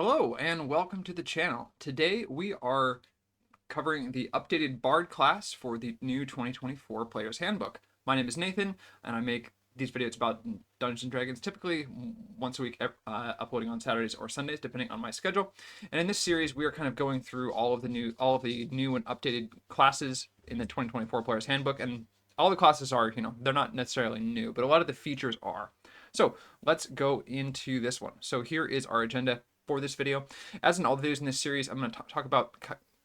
Hello and welcome to the channel. Today we are covering the updated Bard class for the new 2024 Player's Handbook. My name is Nathan and I make these videos about Dungeons & Dragons typically once a week, uploading on Saturdays or Sundays depending on my schedule. And in this series we are kind of going through all of the new and updated classes in the 2024 Player's Handbook, and all the classes are, they're not necessarily new, but a lot of the features are. So let's go into this one. So here is our agenda for this video. As in all the videos in this series, I'm going to talk about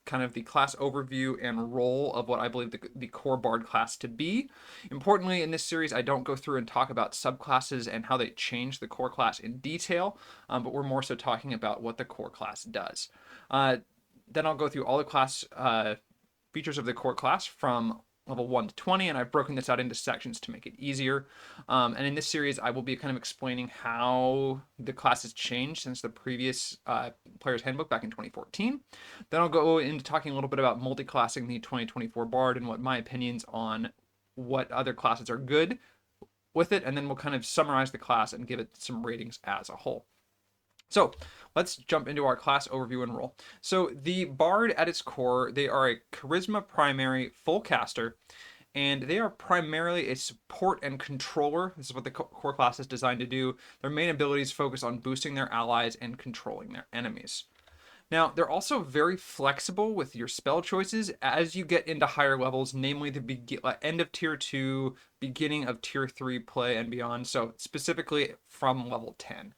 kind of the class overview and role of what I believe the core Bard class to be. Importantly, in this series, I don't go through and talk about subclasses and how they change the core class in detail, but we're more so talking about what the core class does. Then I'll go through all the class features of the core class from level 1 to 20, and I've broken this out into sections to make it easier. And in this series, I will be kind of explaining how the class has changed since the previous Player's Handbook back in 2014. Then I'll go into talking a little bit about multiclassing the 2024 Bard and what my opinions on what other classes are good with it, and then we'll kind of summarize the class and give it some ratings as a whole. So let's jump into our class overview and role. So the Bard at its core, they are a charisma primary full caster, and they are primarily a support and controller. This is what the core class is designed to do. Their main abilities focus on boosting their allies and controlling their enemies. Now, they're also very flexible with your spell choices as you get into higher levels, namely the end of Tier 2, beginning of Tier 3 play and beyond, so specifically from level 10.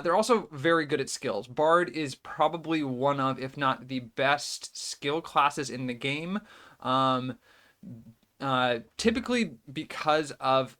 They're also very good at skills. Bard is probably one of, if not the best skill classes in the game. Typically because of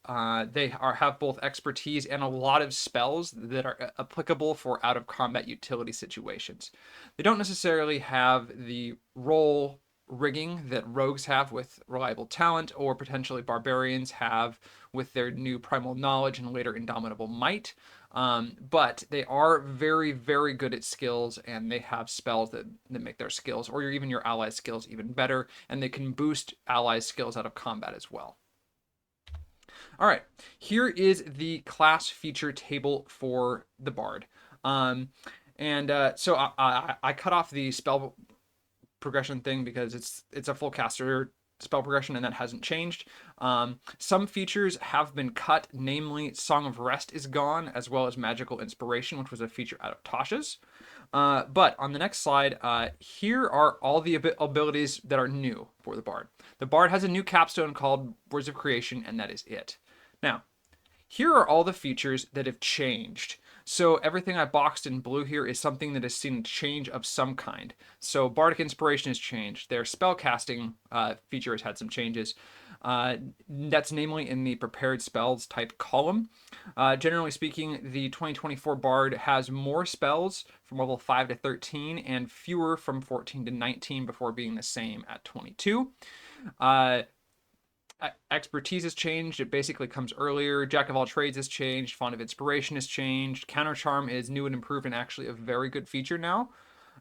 they have both expertise and a lot of spells that are applicable for out of combat utility situations. They don't necessarily have the role rigging that rogues have with reliable talent, or potentially barbarians have with their new primal knowledge and later indomitable might. But they are very, very good at skills, and they have spells that make their skills, or even your allies' skills, even better, and they can boost allies' skills out of combat as well. All right, here is the class feature table for the Bard. So I cut off the spell progression thing because it's a full caster spell progression, and that hasn't changed. Some features have been cut, namely Song of Rest is gone, as well as Magical Inspiration, which was a feature out of Tasha's. But on the next slide, here are all the abilities that are new for the Bard. The Bard has a new capstone called Words of Creation, and that is it. Now, here are all the features that have changed. So everything I boxed in blue here is something that has seen a change of some kind. So Bardic Inspiration has changed. Their spellcasting feature has had some changes. That's namely in the prepared spells type column. Generally speaking, the 2024 Bard has more spells from level 5 to 13 and fewer from 14 to 19 before being the same at 22. Expertise has changed. It basically comes earlier. Jack of all trades has changed. Font of Inspiration has changed. Counter Charm is new and improved and actually a very good feature now.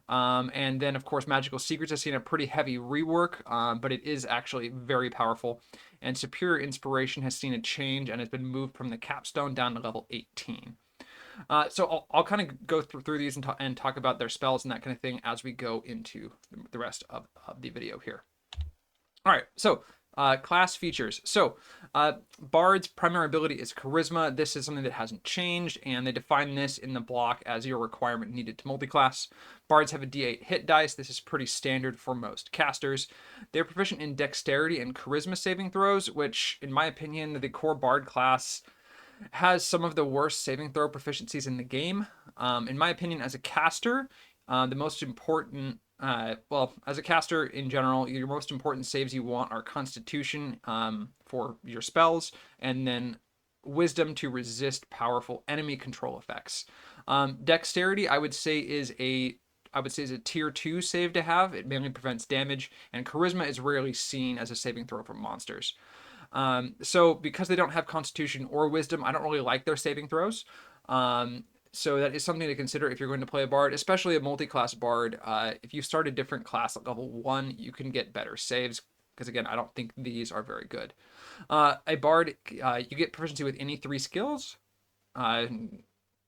And then, of course, Magical Secrets has seen a pretty heavy rework, but it is actually very powerful. And Superior Inspiration has seen a change and has been moved from the capstone down to level 18. So I'll kind of go through these and talk about their spells and that kind of thing as we go into the rest of the video here. All right, so class features. So Bard's primary ability is Charisma. This is something that hasn't changed, and they define this in the block as your requirement needed to multiclass. Bards have a D8 hit dice. This is pretty standard for most casters. They're proficient in Dexterity and Charisma saving throws, which, in my opinion, the core Bard class has some of the worst saving throw proficiencies in the game. In my opinion, as a caster, the most important as a caster in general, your most important saves you want are Constitution for your spells, and then Wisdom to resist powerful enemy control effects. Dexterity, I would say is a tier 2 save to have. It mainly prevents damage, and Charisma is rarely seen as a saving throw from monsters. So because they don't have Constitution or Wisdom, I don't really like their saving throws. So that is something to consider if you're going to play a Bard, especially a multi-class Bard. If you start a different class at level 1, you can get better saves, because again, I don't think these are very good. A Bard, you get proficiency with any 3 skills,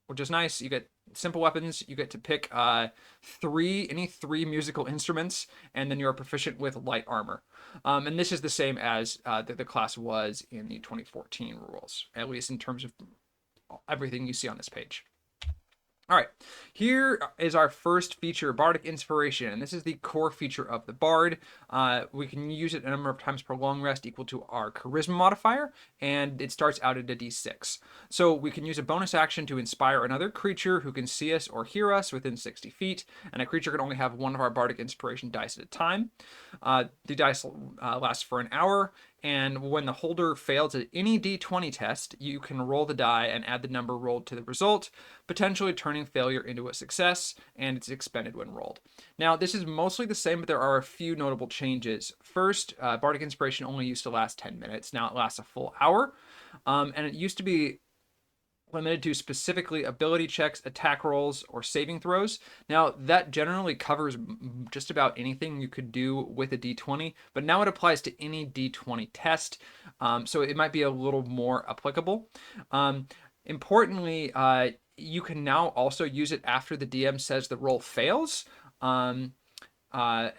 which is nice. You get simple weapons, you get to pick any three musical instruments, and then you're proficient with light armor. And this is the same as the class was in the 2014 rules, at least in terms of everything you see on this page. All right, here is our first feature, Bardic Inspiration, and this is the core feature of the Bard. We can use it a number of times per long rest equal to our Charisma modifier, and it starts out at a d6. So we can use a bonus action to inspire another creature who can see us or hear us within 60 feet, and a creature can only have one of our Bardic Inspiration dice at a time. The dice lasts for an hour, and when the holder fails at any d20 test, you can roll the die and add the number rolled to the result, potentially turning failure into a success, and it's expended when rolled. Now, this is mostly the same, but there are a few notable changes. First, Bardic Inspiration only used to last 10 minutes. Now it lasts a full hour, and it used to be limited to specifically ability checks, attack rolls, or saving throws. Now, that generally covers just about anything you could do with a d20, but now it applies to any d20 test, so it might be a little more applicable. Importantly, you can now also use it after the DM says the roll fails. And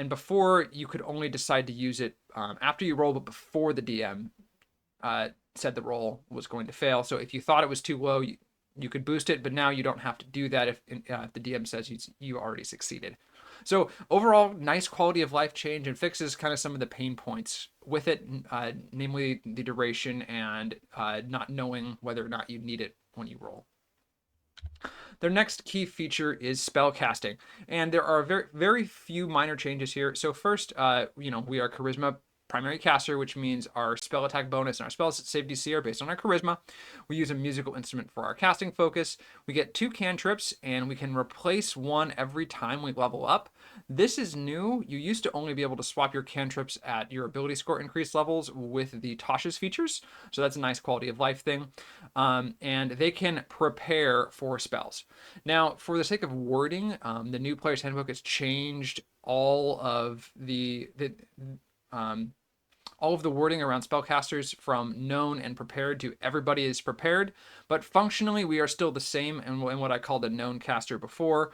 before, you could only decide to use it after you roll, but before the DM said the roll was going to fail. So if you thought it was too low, you could boost it, but now you don't have to do that if the DM says you already succeeded. So overall, nice quality of life change, and fixes kind of some of the pain points with it, namely the duration and not knowing whether or not you need it when you roll. Their next key feature is spell casting, and there are very, very few minor changes here. So first, we are Charisma primary caster, which means our spell attack bonus and our spell save DC are based on our charisma. We use a musical instrument for our casting focus. We get 2 cantrips, and we can replace one every time we level up. This is new. You used to only be able to swap your cantrips at your ability score increase levels with the Tasha's features, so that's a nice quality of life thing. And they can prepare for spells. Now, for the sake of wording, the new player's handbook has changed all of the wording around spellcasters from known and prepared to everybody is prepared, but functionally we are still the same in what I called a known caster before,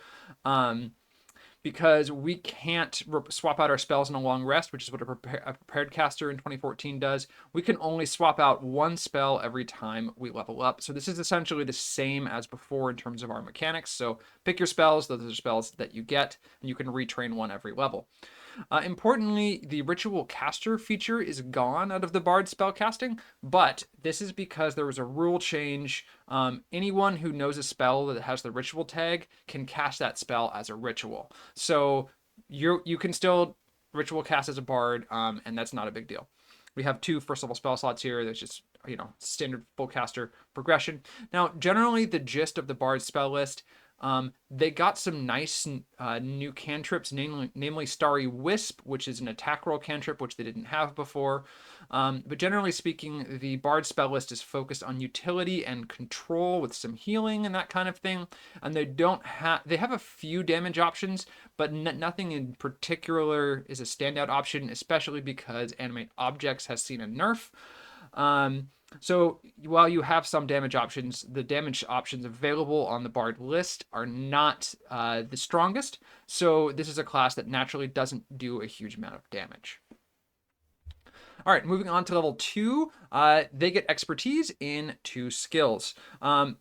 because we can't swap out our spells in a long rest, which is what a prepared caster in 2014 does. We can only swap out one spell every time we level up. So this is essentially the same as before in terms of our mechanics. So pick your spells, those are spells that you get, and you can retrain one every level. Importantly, the ritual caster feature is gone out of the Bard spellcasting, but this is because there was a rule change. Anyone who knows a spell that has the ritual tag can cast that spell as a ritual. So you can still ritual cast as a Bard, and that's not a big deal. We have 2 first level spell slots here. There's just, standard full caster progression. Now, generally, the gist of the Bard spell list, they got some nice new cantrips, namely Starry Wisp, which is an attack roll cantrip, which they didn't have before. But generally speaking, the Bard spell list is focused on utility and control with some healing and that kind of thing. And they have a few damage options, but nothing in particular is a standout option, especially because Animate Objects has seen a nerf. So while you have some damage options, the damage options available on the Bard list are not the strongest. So this is a class that naturally doesn't do a huge amount of damage. All right, moving on to level 2, they get expertise in 2 skills.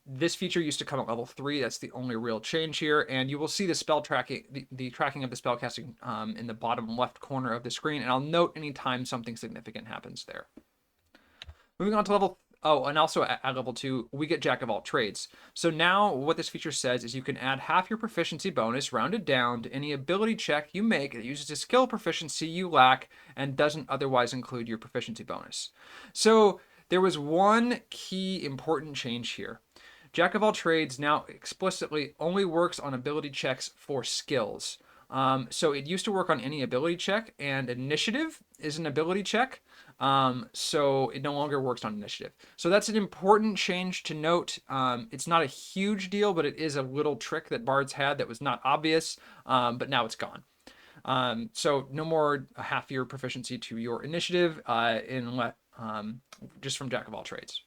This feature used to come at level 3. That's the only real change here, and you will see the spell tracking, the tracking of the spell casting in the bottom left corner of the screen, and I'll note anytime something significant happens there. Moving on to level, and also at level 2, we get Jack of all trades. So now what this feature says is you can add half your proficiency bonus rounded down to any ability check you make that uses a skill proficiency you lack and doesn't otherwise include your proficiency bonus. So there was one key important change here. Jack of all trades now explicitly only works on ability checks for skills. So it used to work on any ability check, and initiative is an ability check. So it no longer works on initiative. So that's an important change to note. It's not a huge deal, but it is a little trick that Bards had that was not obvious, but now it's gone. So no more half your proficiency to your initiative just from Jack of all trades.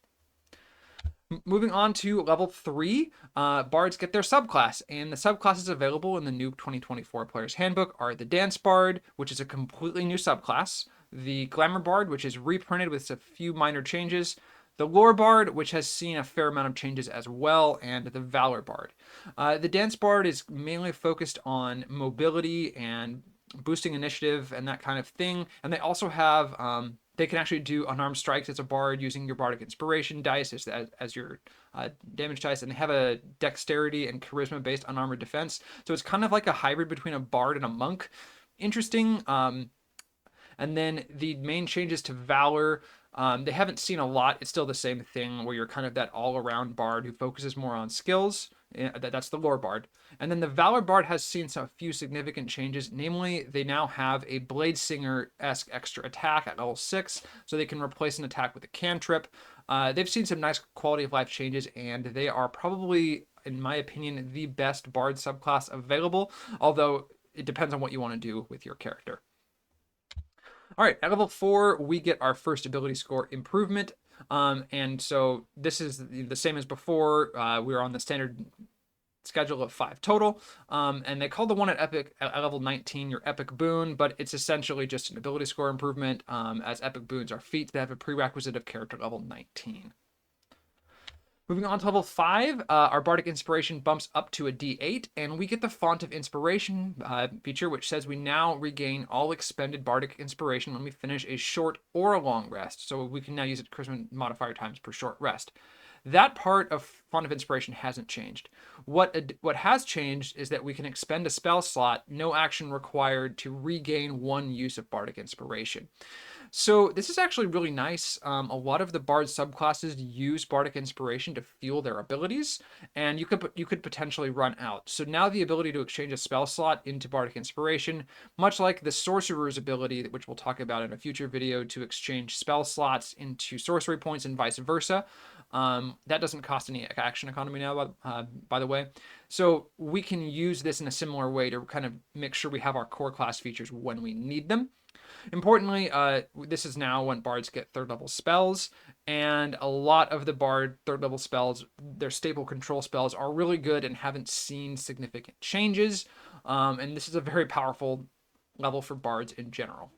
Moving on to level 3, bards get their subclass, and the subclasses available in the new 2024 Player's Handbook are the Dance Bard, which is a completely new subclass, the Glamour Bard, which is reprinted with a few minor changes, the Lore Bard, which has seen a fair amount of changes as well, and the Valor Bard. The Dance Bard is mainly focused on mobility and boosting initiative and that kind of thing, and they also have they can actually do unarmed strikes as a bard using your bardic inspiration dice as your damage dice, and they have a dexterity and charisma based unarmored defense. So it's kind of like a hybrid between a bard and a monk. Interesting. And then the main changes to Valor, they haven't seen a lot. It's still the same thing where you're kind of that all-around bard who focuses more on skills. That's the Lore Bard. And then the Valor Bard has seen a few significant changes. Namely, they now have a Blade Singer-esque extra attack at level 6, so they can replace an attack with a cantrip. They've seen some nice quality of life changes, and they are probably, in my opinion, the best Bard subclass available, although it depends on what you want to do with your character. All right, at level 4, we get our first ability score improvement. And so this is the same as before. We're on the standard schedule of 5 total. And they call the one at Epic at level 19 your Epic Boon, but it's essentially just an ability score improvement, as Epic Boons are feats that have a prerequisite of character level 19. Moving on to level 5, our Bardic Inspiration bumps up to a D8, and we get the Font of Inspiration feature, which says we now regain all expended Bardic Inspiration when we finish a short or a long rest. So we can now use it charisma modifier times per short rest. That part of Font of Inspiration hasn't changed. What has changed is that we can expend a spell slot, no action required, to regain 1 use of Bardic Inspiration. So this is actually really nice. A lot of the Bard subclasses use Bardic Inspiration to fuel their abilities, and you could potentially run out. So now the ability to exchange a spell slot into Bardic Inspiration, much like the Sorcerer's ability, which we'll talk about in a future video, to exchange spell slots into sorcery points and vice versa. That doesn't cost any action economy now, by the way. So we can use this in a similar way to kind of make sure we have our core class features when we need them. Importantly, this is now when bards get 3rd level spells, and a lot of the bard 3rd level spells, their staple control spells, are really good and haven't seen significant changes. And this is a very powerful level for bards in general.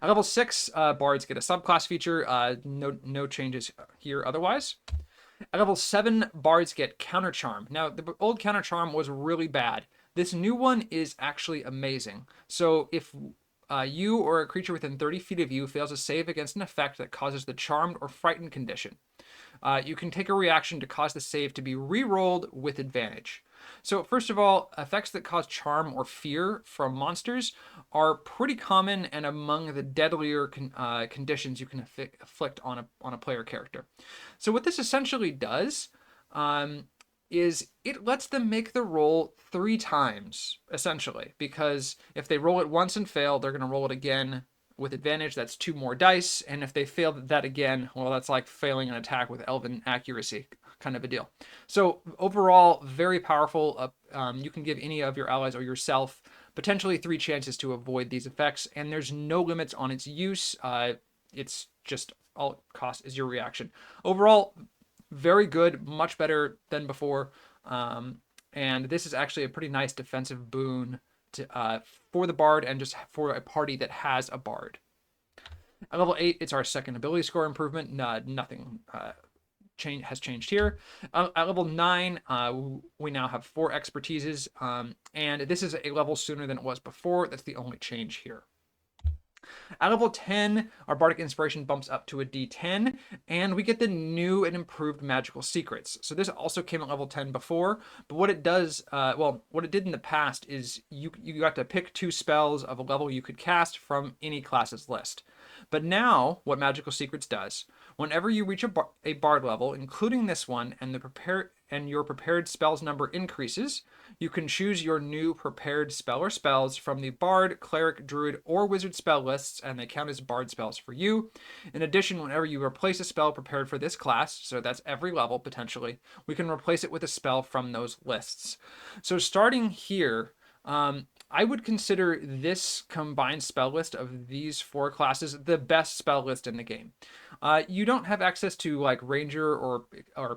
At level 6, bards get a subclass feature. No changes here otherwise. At level 7, bards get Counter Charm. Now, the old Counter Charm was really bad. This new one is actually amazing. So if you or a creature within 30 feet of you fails a save against an effect that causes the charmed or frightened condition, you can take a reaction to cause the save to be re-rolled with advantage. So first of all, effects that cause charm or fear from monsters are pretty common and among the deadlier conditions you can afflict on a player character. So what this essentially does is it lets them make the roll 3 times, essentially, because if they roll it once and fail, they're going to roll it again with advantage. That's 2 more dice, and if they fail that again, well, that's like failing an attack with elven accuracy, kind of a deal. So overall, very powerful. You can give any of your allies or yourself potentially 3 chances to avoid these effects, and there's no limits on its use. It's just all it costs is your reaction. Overall, very good, much better than before. And this is actually a pretty nice defensive boon for the bard and just for a party that has a bard. At level 8, it's our second ability score improvement. Nothing has changed here. At level 9, we now have 4 expertises, and this is a level sooner than it was before. That's the only change here. At level 10, our Bardic Inspiration bumps up to a D10, and we get the new and improved Magical Secrets. So this also came at level 10 before, but what it does, what it did in the past is you got to pick 2 spells of a level you could cast from any class's list. But now, what Magical Secrets does, whenever you reach a bard level, including this one, and your prepared spells number increases, you can choose your new prepared spell or spells from the bard, cleric, druid, or wizard spell lists, and they count as bard spells for you. In addition, whenever you replace a spell prepared for this class, so that's every level potentially, we can replace it with a spell from those lists. So starting here, I would consider this combined spell list of these 4 classes the best spell list in the game. You don't have access to like Ranger or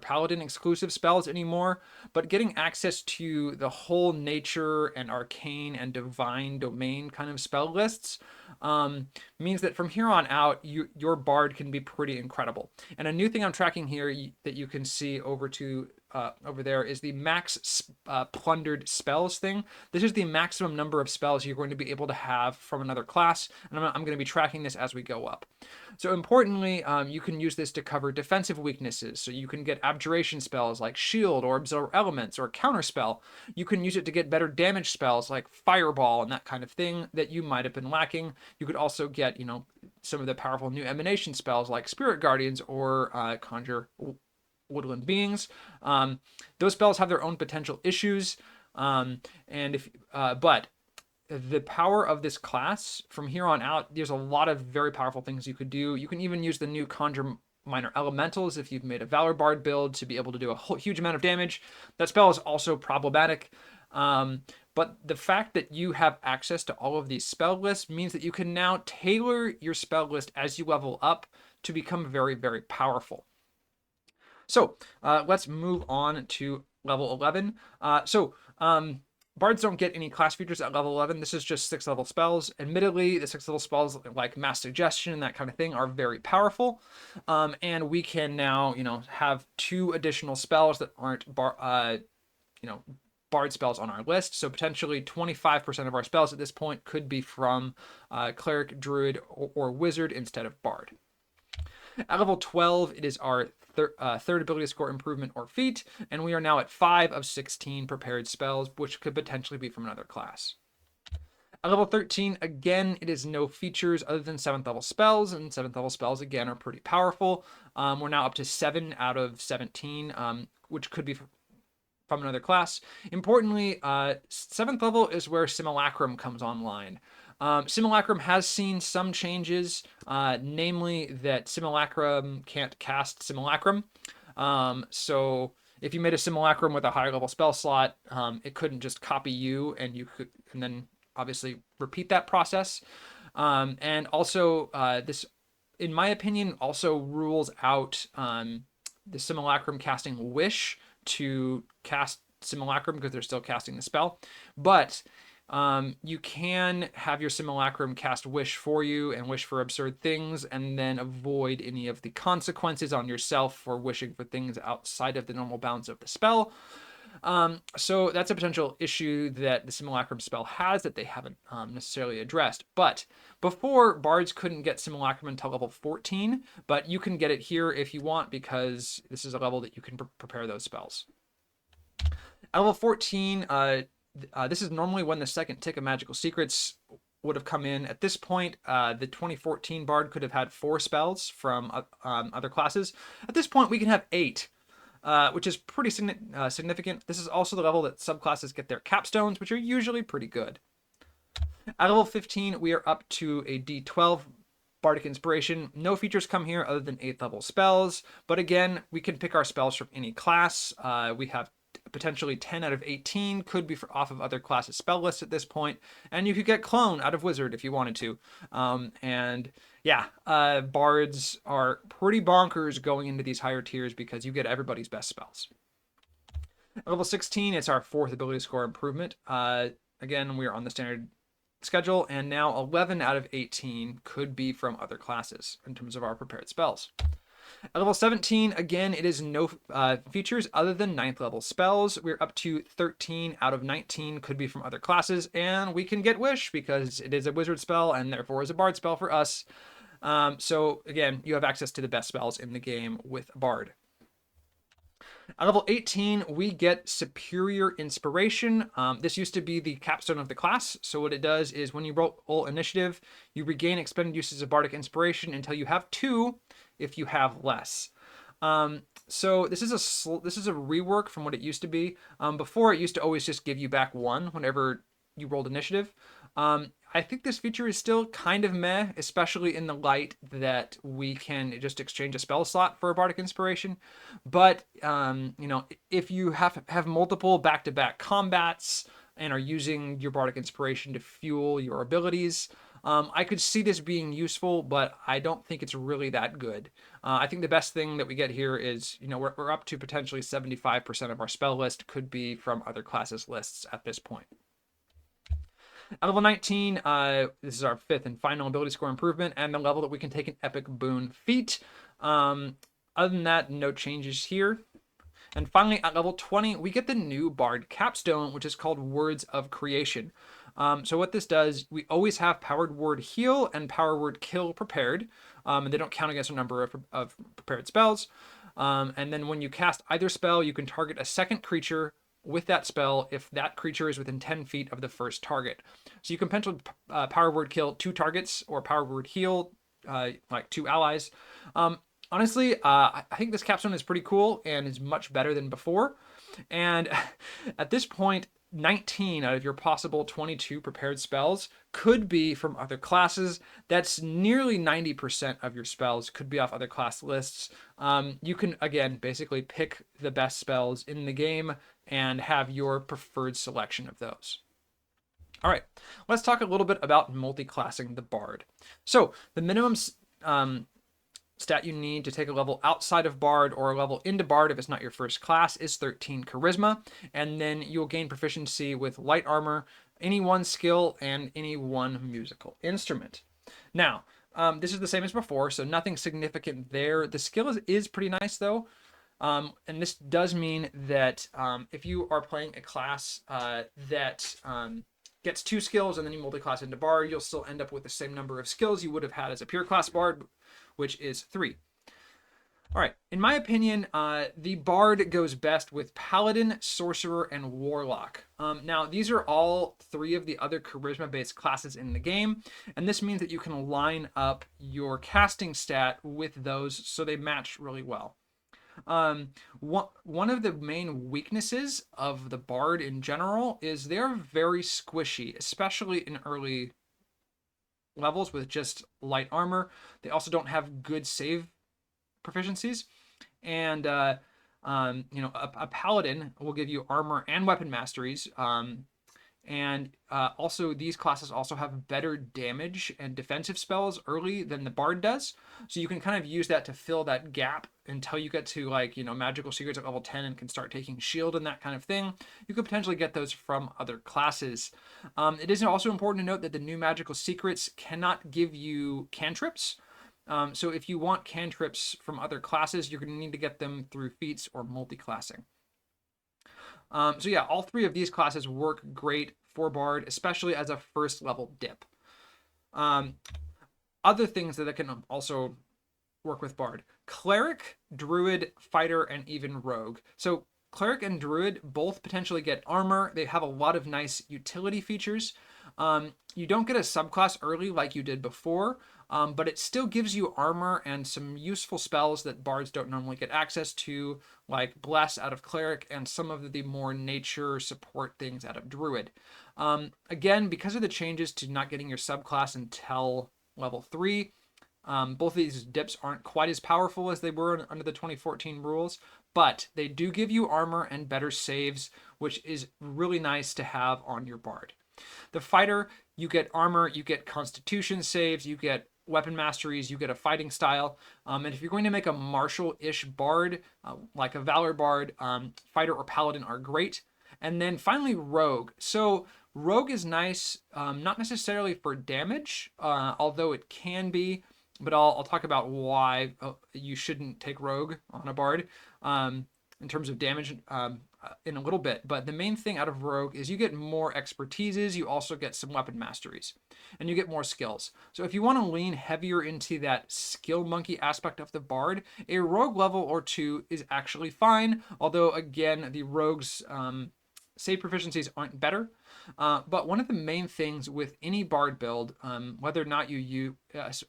Paladin exclusive spells anymore, but getting access to the whole Nature and Arcane and Divine Domain kind of spell lists means that from here on out, your Bard can be pretty incredible. And a new thing I'm tracking here that you can see over there is the max plundered spells thing. This is the maximum number of spells you're going to be able to have from another class, and I'm going to be tracking this as we go up. So importantly, you can use this to cover defensive weaknesses. So you can get abjuration spells like Shield or Absorb Elements or Counterspell. You can use it to get better damage spells like Fireball and that kind of thing that you might have been lacking. You could also get, some of the powerful new emanation spells like Spirit Guardians or Conjure Woodland Beings. Those spells have their own potential issues, but the power of this class from here on out, there's a lot of very powerful things you could do. You can even use the new Conjure Minor Elementals if you've made a Valor Bard build to be able to do a huge amount of damage. That spell is also problematic. But the fact that you have access to all of these spell lists means that you can now tailor your spell list as you level up to become very, very powerful. So let's move on to level 11. Bards don't get any class features at level 11. This is just 6th level spells. Admittedly, the 6th level spells like Mass Suggestion and that kind of thing are very powerful. And we can now, have 2 additional spells that aren't Bard spells on our list. So potentially 25% of our spells at this point could be from Cleric, Druid, or Wizard instead of Bard. At level 12, it is our third ability score improvement or feat, and we are now at 5 of 16 prepared spells, which could potentially be from another class. At level 13, again, it is no features other than 7th level spells, and 7th level spells, again, are pretty powerful. We're now up to 7 out of 17, which could be from another class. Importantly, 7th level is where Simulacrum comes online. Simulacrum has seen some changes, namely that Simulacrum can't cast Simulacrum. So if you made a Simulacrum with a higher level spell slot, it couldn't just copy you and then obviously repeat that process. And also this, in my opinion, also rules out the Simulacrum casting Wish to cast Simulacrum because they're still casting the spell. But you can have your Simulacrum cast Wish for you and wish for absurd things and then avoid any of the consequences on yourself for wishing for things outside of the normal bounds of the spell. So that's a potential issue that the Simulacrum spell has that they haven't necessarily addressed. But before, Bards couldn't get Simulacrum until level 14, but you can get it here if you want because this is a level that you can prepare those spells. At level 14, this is normally when the second tick of Magical Secrets would have come in. At this point, the 2014 Bard could have had 4 spells from other classes. At this point, we can have 8, which is pretty significant. This is also the level that subclasses get their capstones, which are usually pretty good. At level 15, we are up to a D12 Bardic Inspiration. No features come here other than 8th level spells, but again, we can pick our spells from any class. We have potentially 10 out of 18 could be off of other classes spell lists at this point, and you could get Clone out of Wizard if you wanted to. Bards are pretty bonkers going into these higher tiers because you get everybody's best spells. At level 16, it's our 4th ability score improvement. Again, we're on the standard schedule, and now 11 out of 18 could be from other classes in terms of our prepared spells. At level 17, again, it is no features other than 9th level spells. We're up to 13 out of 19 could be from other classes, and we can get Wish because it is a wizard spell and therefore is a bard spell for us. So again, you have access to the best spells in the game with Bard. At level 18, we get Superior Inspiration. This used to be the capstone of the class. So what it does is when you roll initiative, you regain expended uses of Bardic Inspiration until you have 2 if you have less. So this is a rework from what it used to be. Before, it used to always just give you back 1 whenever you rolled initiative. I think this feature is still kind of meh, especially in the light that we can just exchange a spell slot for a Bardic Inspiration. But, if you have multiple back-to-back combats, and are using your bardic inspiration to fuel your abilities. I could see this being useful, but I don't think it's really that good. I think the best thing that we get here is, we're up to potentially 75% of our spell list could be from other classes lists at this point. At level 19, this is our 5th and final ability score improvement, and the level that we can take an epic boon feat. Other than that, no changes here. And finally, at level 20, we get the new Bard Capstone, which is called Words of Creation. So what this does, we always have Powered Word Heal and Powered Word Kill prepared, and they don't count against a number of prepared spells. And then when you cast either spell, you can target a second creature with that spell if that creature is within 10 feet of the first target. So you can potentially Power Word Kill 2 targets or Power Word Heal like 2 allies. Honestly, I think this capstone is pretty cool and is much better than before. And at this point, 19 out of your possible 22 prepared spells could be from other classes. That's nearly 90% of your spells could be off other class lists. You can, again, basically pick the best spells in the game and have your preferred selection of those. All right, let's talk a little bit about multiclassing the Bard. So the minimum stat you need to take a level outside of Bard or a level into Bard if it's not your first class is 13 Charisma, and then you'll gain proficiency with light armor, any one skill, and any one musical instrument. Now, this is the same as before, so nothing significant there. The skill is pretty nice though, and this does mean that if you are playing a class that gets 2 skills and then you multiclass into Bard, you'll still end up with the same number of skills you would have had as a pure class Bard, which is 3. All right, in my opinion, the Bard goes best with Paladin, Sorcerer, and Warlock. Now, these are all 3 of the other charisma-based classes in the game, and this means that you can line up your casting stat with those so they match really well. One of the main weaknesses of the Bard in general is they're very squishy, especially in early levels with just light armor. They also don't have good save proficiencies, and a paladin will give you armor and weapon masteries, and also these classes also have better damage and defensive spells early than the Bard does, so you can kind of use that to fill that gap until you get to magical secrets at level 10 and can start taking shield and that kind of thing. You could potentially get those from other classes. It is also important to note that the new magical secrets cannot give you cantrips. So if you want cantrips from other classes, you're going to need to get them through feats or multiclassing. So yeah, all 3 of these classes work great for Bard, especially as a first level dip. Other things that can also work with Bard: Cleric, Druid, Fighter, and even Rogue. So Cleric and Druid both potentially get armor. They have a lot of nice utility features. You don't get a subclass early like you did before, but it still gives you armor and some useful spells that Bards don't normally get access to, like Bless out of Cleric and some of the more nature support things out of Druid. Again, because of the changes to not getting your subclass until level 3, both of these dips aren't quite as powerful as they were under the 2014 rules, but they do give you armor and better saves, which is really nice to have on your Bard. The Fighter, you get armor, you get constitution saves, you get weapon masteries, you get a fighting style. And if you're going to make a martial-ish Bard, like a Valor Bard, Fighter or Paladin are great. And then finally, Rogue. So Rogue is nice, not necessarily for damage, although it can be, but I'll talk about why you shouldn't take Rogue on a Bard in terms of damage in a little bit. But the main thing out of Rogue is you get more expertises, you also get some weapon masteries, and you get more skills. So if you want to lean heavier into that skill monkey aspect of the Bard, a Rogue level or 2 is actually fine, although again, the Rogue's save proficiencies aren't better. But one of the main things with any Bard build, whether or not you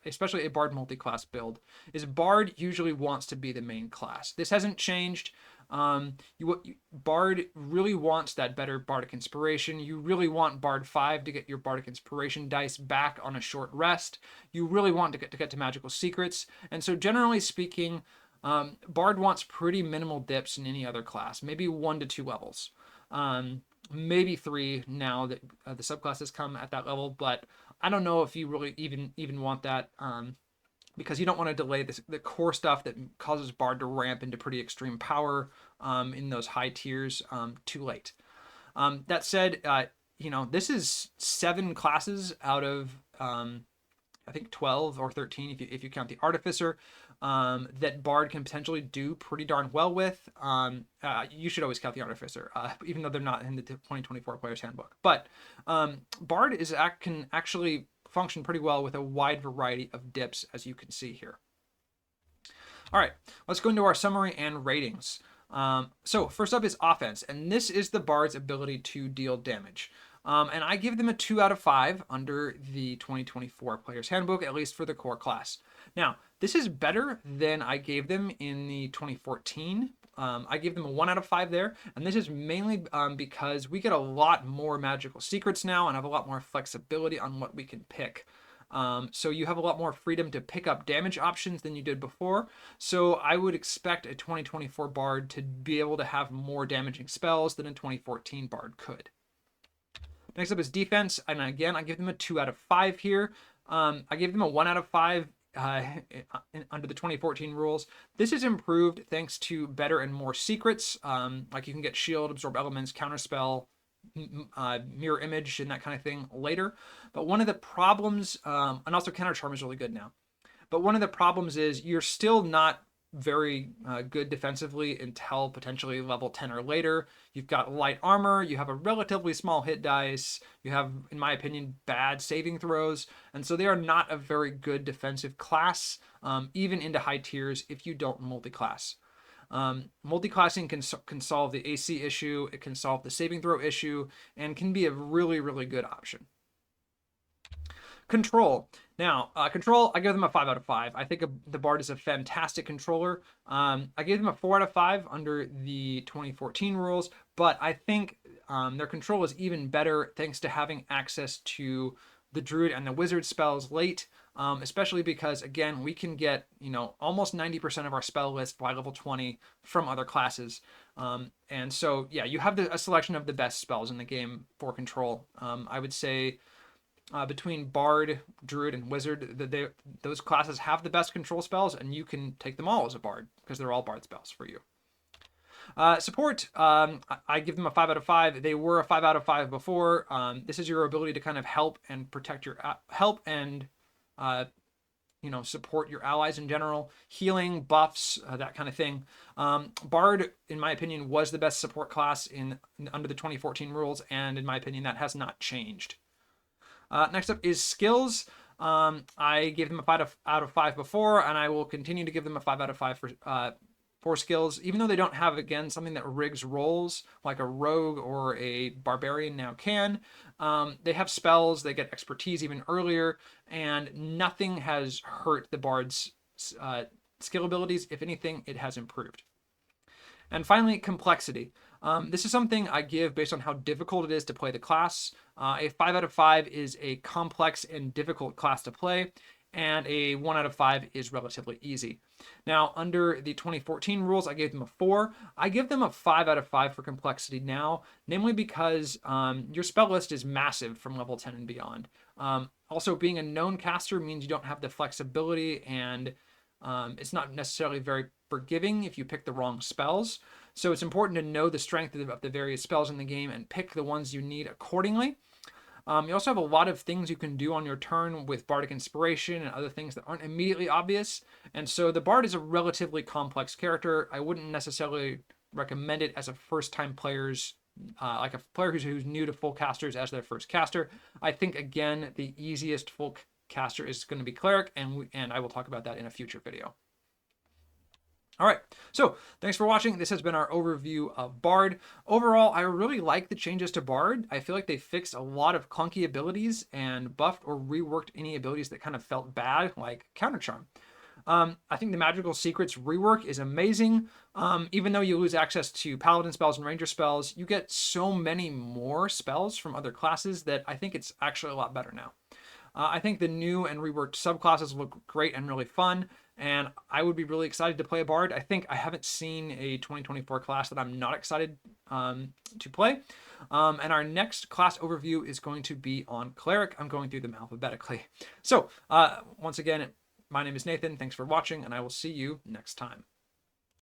especially a Bard multi-class build, is Bard usually wants to be the main class. This hasn't changed. Bard really wants that better Bardic Inspiration. You really want Bard 5 to get your Bardic Inspiration dice back on a short rest. You really want to get to magical secrets. And so generally speaking, Bard wants pretty minimal dips in any other class, maybe 1 to 2 levels. maybe 3 now that the subclasses come at that level, but I don't know if you really even want that, because you don't want to delay the core stuff that causes Bard to ramp into pretty extreme power in those high tiers too late. That said, this is 7 classes out of I think 12 or 13 if you count the Artificer, that Bard can potentially do pretty darn well with. You should always count the Artificer, even though they're not in the 2024 Player's Handbook. But Bard can actually function pretty well with a wide variety of dips, as you can see here. All right, let's go into our summary and ratings. So first up is offense, and this is the Bard's ability to deal damage. And I give them a 2 out of 5 under the 2024 Player's Handbook, at least for the core class. Now, this is better than I gave them in the 2014. I gave them a 1 out of 5 there, and this is mainly because we get a lot more magical secrets now and have a lot more flexibility on what we can pick. So you have a lot more freedom to pick up damage options than you did before. So I would expect a 2024 Bard to be able to have more damaging spells than a 2014 Bard could. Next up is defense, and again, I give them a 2 out of 5 here. I gave them a 1 out of 5 under the 2014 rules. This is improved thanks to better and more secrets, like you can get shield, absorb elements, counterspell, mirror image, and that kind of thing later. But one of the problems, and also counter charm is really good now. But one of the problems is you're still not very good defensively until potentially level 10 or later. You've got light armor, you have a relatively small hit dice, you have, in my opinion, bad saving throws, and so they are not a very good defensive class, even into high tiers if you don't multi-class. Multiclassing can solve the AC issue, it can solve the saving throw issue, and can be a really, really good option. Control. Now, control, I give them a 5 out of 5. I think the Bard is a fantastic controller. I gave them a 4 out of 5 under the 2014 rules, but I think their control is even better thanks to having access to the Druid and the Wizard spells late, especially because, again, we can get, almost 90% of our spell list by level 20 from other classes. And so, yeah, you have a selection of the best spells in the game for control. I would say between Bard, Druid, and Wizard, those classes have the best control spells, and you can take them all as a Bard because they're all Bard spells for you. Support, I give them a 5 out of 5. They were a 5 out of 5 before. This is your ability to kind of help and protect your support your allies in general, healing, buffs, that kind of thing. Bard, in my opinion, was the best support class under the 2014 rules, and in my opinion, that has not changed. Next up is skills. I gave them a 5 out of 5 before, and I will continue to give them a 5 out of 5 for skills, even though they don't have, again, something that rigs rolls like a rogue or a barbarian now can. They have spells, they get expertise even earlier, and nothing has hurt the Bard's skill abilities. If anything, it has improved. And finally, complexity. This is something I give based on how difficult it is to play the class. A 5 out of 5 is a complex and difficult class to play, and a 1 out of 5 is relatively easy. Now, under the 2014 rules, I gave them a 4. I give them a 5 out of 5 for complexity now, namely because your spell list is massive from level 10 and beyond. Also, being a known caster means you don't have the flexibility, and it's not necessarily very forgiving if you pick the wrong spells. So it's important to know the strength of the various spells in the game and pick the ones you need accordingly. You also have a lot of things you can do on your turn with Bardic Inspiration and other things that aren't immediately obvious. And so the Bard is a relatively complex character. I wouldn't necessarily recommend it as a first-time player's, like a player who's new to full casters as their first caster. I think, again, the easiest full caster is going to be Cleric, and I will talk about that in a future video. All right, so thanks for watching. This has been our overview of Bard. Overall, I really like the changes to Bard. I feel like they fixed a lot of clunky abilities and buffed or reworked any abilities that kind of felt bad, like Counter Charm. I think the Magical Secrets rework is amazing. Even though you lose access to Paladin spells and Ranger spells, you get so many more spells from other classes that I think it's actually a lot better now. I think the new and reworked subclasses look great and really fun. and I would be really excited to play a bard. I think I haven't seen a 2024 class that I'm not excited to play. And our next class overview is going to be on cleric. I'm going through them alphabetically. So once again, my name is Nathan. Thanks for watching, and I will see you next time.